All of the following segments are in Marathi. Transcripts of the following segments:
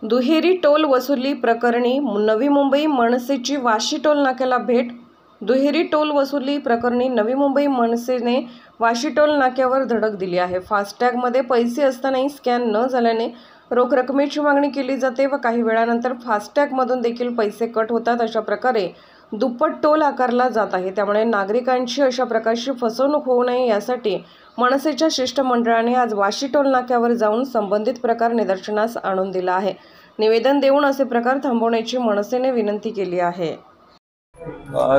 दुहेरी टोल वसुली प्रकरणी नवी मुंबई मनसेची वाशी टोल नाक्याला भेट। दुहेरी टोल वसुली प्रकरणी नवी मुंबई मनसेने वाशी टोल नाक्यावर धडक दिली आहे। फास्टॅगमध्ये पैसे असतानाही स्कॅन न झाल्याने रोख रकमेची मागणी केली जाते व काही वेळानंतर फास्टॅगमधून देखील पैसे कट होतात। अशा प्रकारे दुप्पट टोल आकारला जात आहे। त्यामुळे नागरिकांची अशा प्रकारची फसवणूक होऊ नये यासाठी मनसेच्या शिष्टमंडळाने आज वाशी टोल नाक्यावर जाऊन संबंधित प्रकार निदर्शनास आणून दिला आहे। निवेदन देऊन असे प्रकार थांबवण्याची मनसेने विनंती केली आहे।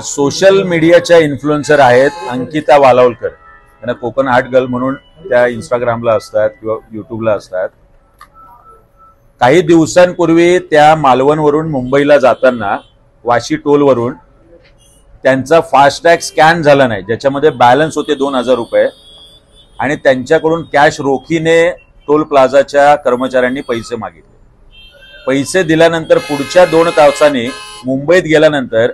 सोशल मीडियाच्या इन्फ्लुएन्सर आहेत अंकिता वालावलकर, त्यांना कोकण आर्ट गर्ल म्हणून त्या इंस्टाग्रामला असतात किंवा यूट्यूबला असतात। काही दिवसांपूर्वी त्या मालवणवरून मुंबईला जाताना वाशी टोलवरून त्यांचा फास्टॅग स्कॅन झाला नाही, ज्याच्यामध्ये बॅलन्स होते 2000 रुपये आणि त्यांच्याकडून कॅश रोखीने टोल प्लाझाच्या कर्मचाऱ्यांनी पैसे मागितले। पैसे दिल्यानंतर पुढच्या 2 तासांनी मुंबईत गेल्यानंतर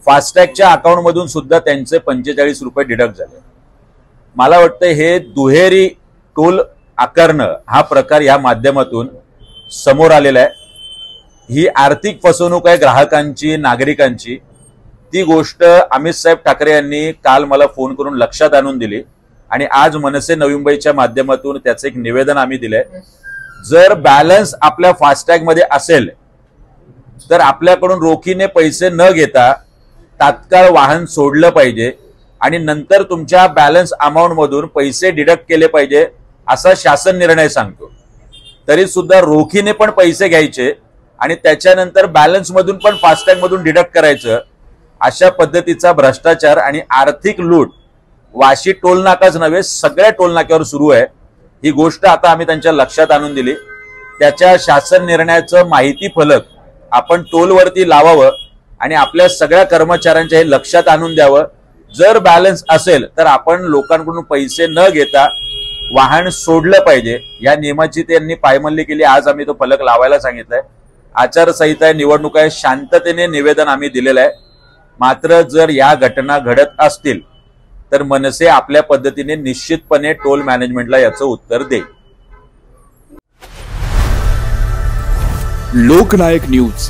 फास्टॅगच्या अकाउंटमधून सुद्धा त्यांचे 45 रुपये डिडक्ट झाले। मला वाटतं हे दुहेरी टोल आकारणं हा प्रकार या माध्यमातून समोर आलेला आहे। ही आर्थिक फसवणूक आहे ग्राहकांची, नागरिकांची। ती गोष्ट अमित साहेब ठाकरे यांनी काल मला फोन करून लक्षात आणून दिली आणि आज मनसे नवी मुंबईच्या माध्यमातून त्याचं एक निवेदन आम्ही दिलंय। जर बॅलन्स आपल्या फास्टॅग मध्ये असेल तर आपल्याकडून रोखीने पैसे न घेता तात्काळ वाहन सोडलं पाहिजे आणि नंतर तुमच्या बॅलन्स अमाउंट मधून पैसे डिडक्ट केले पाहिजे असा शासन निर्णय सांगतो। तरी सुद्धा रोखीने पण पैसे घ्यायचे आणि त्याच्यानंतर बॅलन्स मधून पण फास्टॅग मधून डिडक्ट करायचं, अशा पद्धतीचा भ्रष्टाचार आणि आर्थिक लूट वाशी टोल नाकाच नव्हे सगळ्या टोल नाक्यावर सुरू आहे। ही गोष्ट आता आम्ही त्यांच्या लक्षात आणून दिली। त्याच्या शासन निर्णयाचं माहिती फलक आपण टोलवरती लावावं आणि आपल्या सगळ्या कर्मचाऱ्यांच्या हे लक्षात आणून द्यावं। जर बॅलन्स असेल तर आपण लोकांकडून पैसे न घेता वाहन सोडलं पाहिजे। या नियमाची त्यांनी पायमल्ली केली। आज आम्ही तो फलक लावायला सांगितलंय। आचारसंहिता आहे, निवडणूक आहे, शांततेने निवेदन आम्ही दिलेलं आहे। मात्र जर या घटना घडत असतील तर मनसे आपल्या पद्धतीने निश्चितपणे टोल मॅनेजमेंटला याचं उत्तर देईल। लोकनायक न्यूज